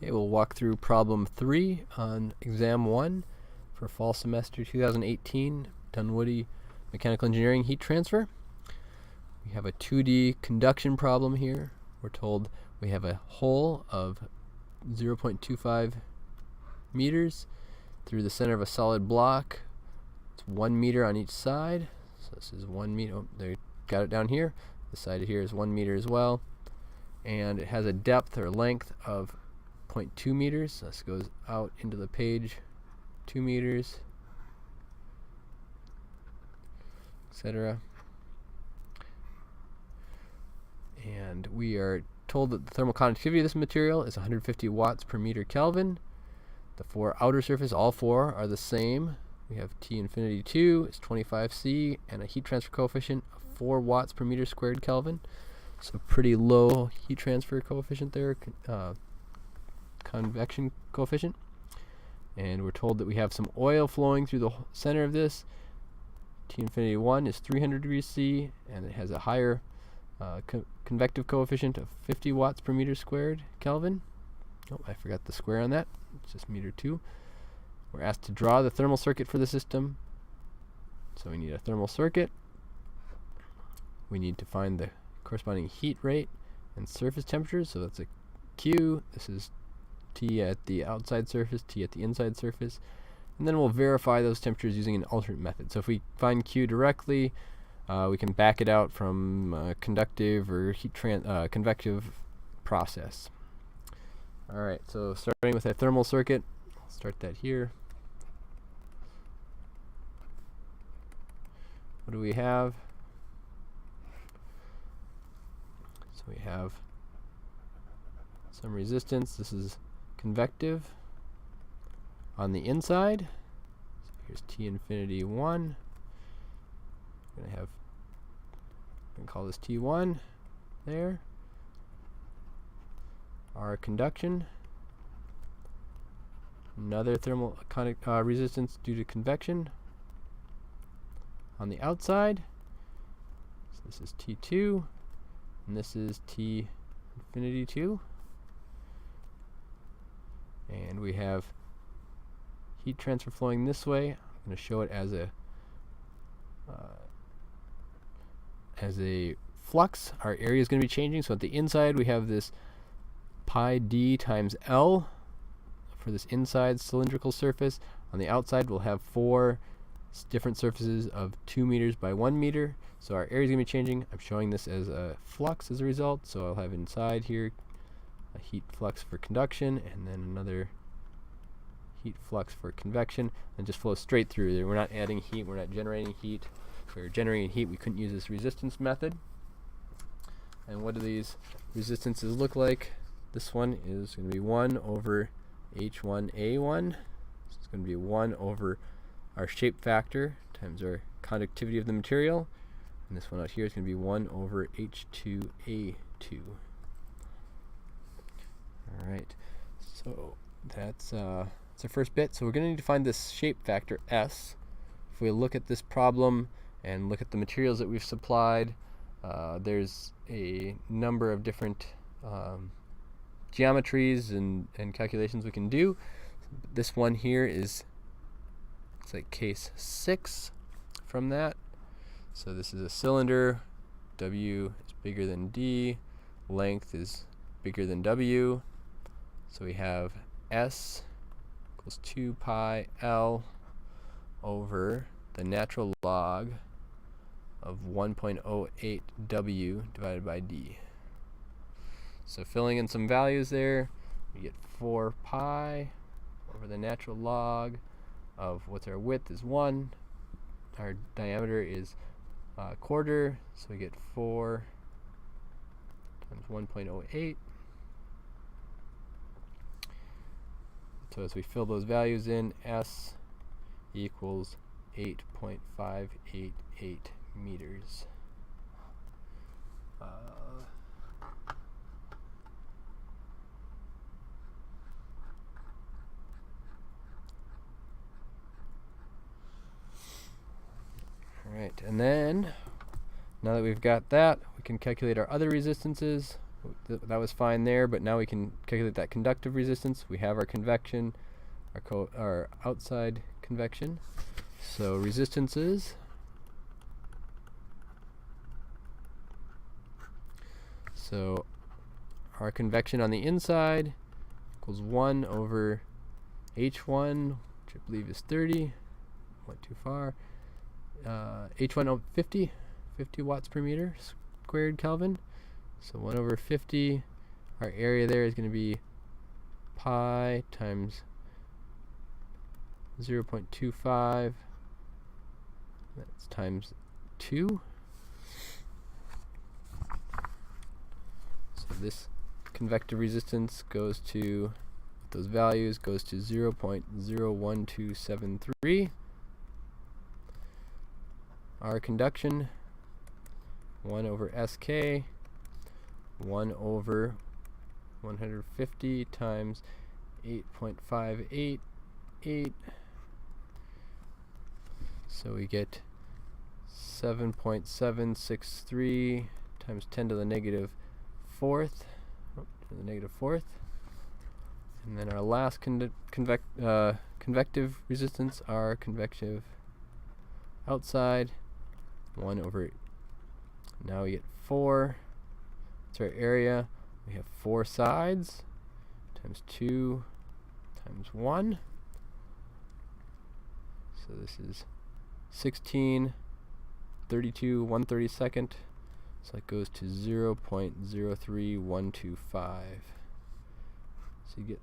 Okay, we'll walk through problem 3 on exam 1 for fall semester 2018 Dunwoody Mechanical Engineering Heat Transfer. We have a 2D conduction problem here. We're told we have a hole of 0.25 meters through the center of a solid block. It's 1 meter on each side. So this is 1 meter. Oh, they got it down here. This side here is 1 meter as well. And it has a depth or length of 0.2 meters. This goes out into the page 2 meters, etc. And we are told that the thermal conductivity of this material is 150 watts per meter Kelvin. The four outer surfaces, all four, are the same. We have T infinity 2 is 25 C and a heat transfer coefficient of 4 watts per meter squared Kelvin. So pretty low heat transfer coefficient there, convection coefficient. And we're told that we have some oil flowing through the center of this. T infinity 1 is 300 degrees C, and it has a higher convective coefficient of 50 watts per meter squared Kelvin. Oh, I forgot the square on that. It's just meter 2. We're asked to draw the thermal circuit for the system. So we need a thermal circuit. We need to find the corresponding heat rate and surface temperature. So that's a Q. This is T at the outside surface, T at the inside surface. And then we'll verify those temperatures using an alternate method. So if we find Q directly, we can back it out from conductive or convective process. Alright, so starting with a thermal circuit, I'll start that here. What do we have? So we have some resistance. This is convective on the inside. So here's T infinity 1. I'm going to call this T1 there. Our conduction, another thermal resistance due to convection on the outside. So this is T2, and this is T infinity 2. And we have heat transfer flowing this way. I'm going to show it as a flux. Our area is going to be changing. So at the inside we have this pi d times L for this inside cylindrical surface. On the outside we'll have 4 different surfaces of 2 meters by 1 meter. So our area is going to be changing. I'm showing this as a flux as a result. So I'll have inside here a heat flux for conduction and then another heat flux for convection, and just flows straight through there. We're not adding heat, we're not generating heat. If we were generating heat, we couldn't use this resistance method. And what do these resistances look like? This one is going to be 1 over H1A1. So it's going to be 1 over our shape factor times our conductivity of the material. And this one out here is going to be 1 over H2A2. Alright, so that's our first bit. So we're going to need to find this shape factor S. If we look at this problem and look at the materials that we've supplied, there's a number of different geometries and calculations we can do. This one here is, it's like case 6 from that. So this is a cylinder. W is bigger than D. Length is bigger than W. So we have S equals 2 pi L over the natural log of 1.08 W divided by D. So filling in some values there, we get 4 pi over the natural log of what's our width is 1. Our diameter is a quarter, so we get 4 times 1.08. So as we fill those values in, S equals 8.588 meters. Alright, and then now that we've got that, we can calculate our other resistances. That was fine there, but now we can calculate that conductive resistance. We have our convection, our outside convection. So resistances. So our convection on the inside equals 1 over H1, which I believe is 30. Went too far. H1, 50 watts per meter squared Kelvin. So 1 over 50. Our area there is going to be pi times 0.25. That's times 2. So this convective resistance goes to, those values goes to 0.01273. Our conduction, 1 over SK, 1 over 150 times 8.588. So we get 7.763 times 10 to the negative fourth. And then our last convective resistance, our convective outside, 1 over, now we get 4. That's our area. We have 4 sides, times 2 times 1. So this is 16, 32, 1/32. So it goes to 0.03125. So you get,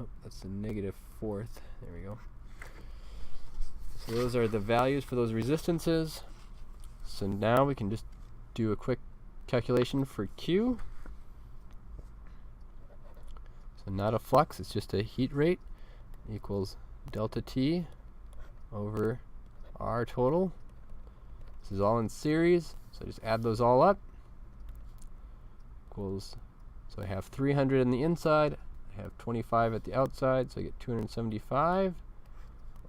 oh, that's the negative fourth. There we go. So those are the values for those resistances. So now we can just do a quick calculation for Q. So not a flux, it's just a heat rate, equals delta T over R total. This is all in series, so just add those all up. Equals, so I have 300 on the inside, I have 25 at the outside, so I get 275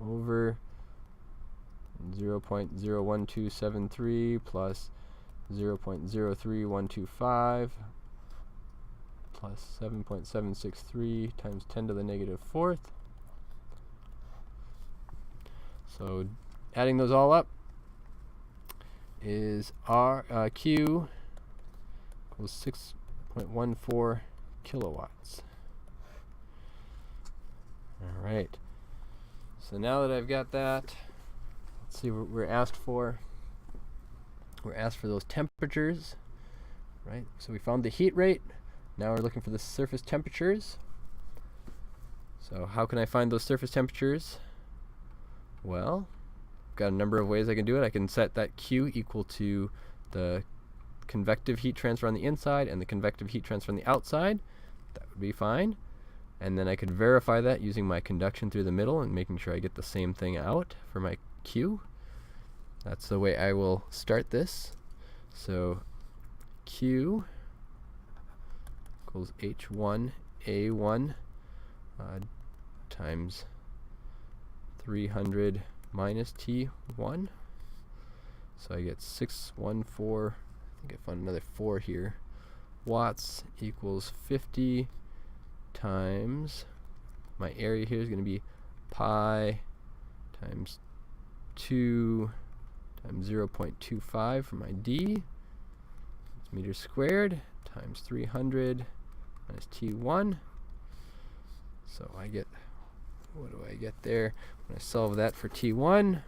over 0.01273 plus 0.03125 plus 7.763 times 10 to the negative fourth. So adding those all up is Q equals 6.14 kilowatts. All right. So now that I've got that, let's see what we're asked for. We're asked for those temperatures, right? So we found the heat rate. Now we're looking for the surface temperatures. So how can I find those surface temperatures? Well, I've got a number of ways I can do it. I can set that Q equal to the convective heat transfer on the inside and the convective heat transfer on the outside. That would be fine. And then I could verify that using my conduction through the middle and making sure I get the same thing out for my Q. That's the way I will start this. So Q equals H1A1 times 300 minus T1. So I get 614, I think I found another 4 here, watts equals 50 times, my area here is going to be pi times 2 times 0.25 for my D. It's meters squared times 300 minus T1. So I get, what do I get there? When I solve that for T1,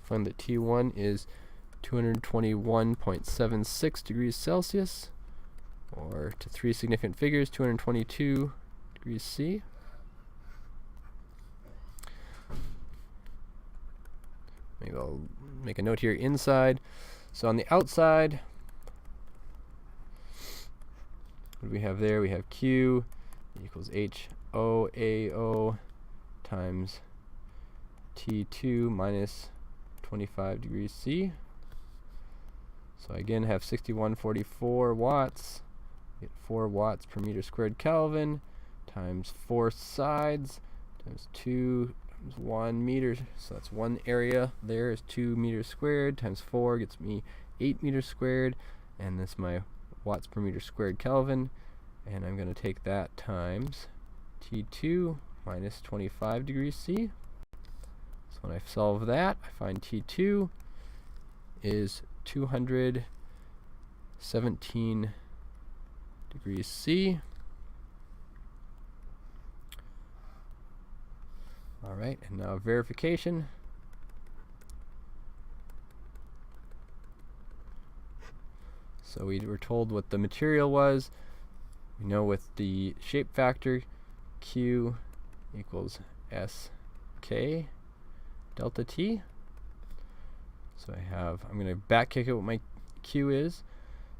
find that T1 is 221.76 degrees Celsius, or to 3 significant figures, 222 degrees C. Maybe I'll make a note here inside. So on the outside, what do we have there? We have Q equals HOAO times T2 minus 25 degrees C. So I again have 6144 watts. Get 4 watts per meter squared Kelvin times 4 sides times 2 times 1 meter. So that's one area there is 2 meters squared times 4 gets me 8 meters squared. And this my watts per meter squared Kelvin, and I'm going to take that times T2 minus 25 degrees C. So when I solve that, I find T2 is 217 degrees C. Alright, and now verification. So we were told what the material was. We know with the shape factor, Q equals SK delta T. So I'm going to back kick it what my Q is.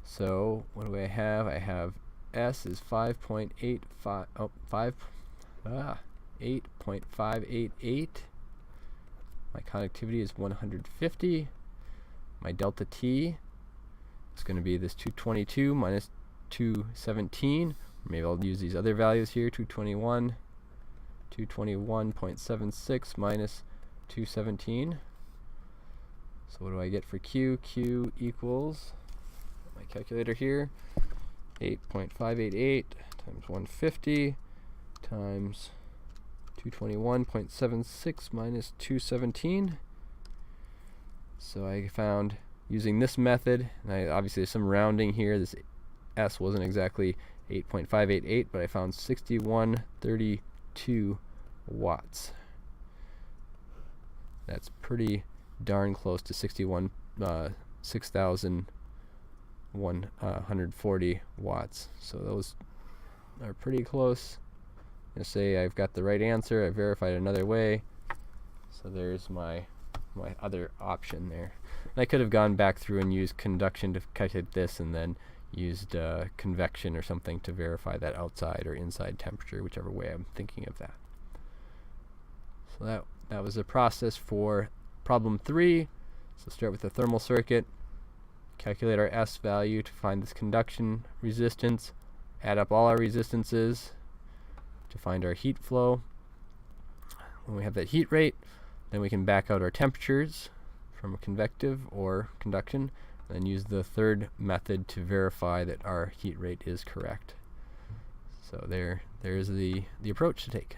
So what do I have? I have S is 8.588. My conductivity is 150. My delta T is going to be this 222 minus 217. Maybe I'll use these other values here, 221.76 minus 217. So what do I get for Q? Q equals, my calculator here, 8.588 times 150 times 221.76 minus 217. So I found, using this method, and obviously there's some rounding here, this S wasn't exactly 8.588, but I found 6132 watts. That's pretty darn close to 6,140 watts. So those are pretty close. I'm going to say I've got the right answer. I verified another way. So there's my other option there. And I could have gone back through and used conduction to calculate this, and then used convection or something to verify that outside or inside temperature, whichever way I'm thinking of that. So that was the process for problem 3. So start with the thermal circuit, calculate our S value to find this conduction resistance, add up all our resistances to find our heat flow. When we have that heat rate, then we can back out our temperatures from convective or conduction, and then use the third method to verify that our heat rate is correct. So there's the approach to take.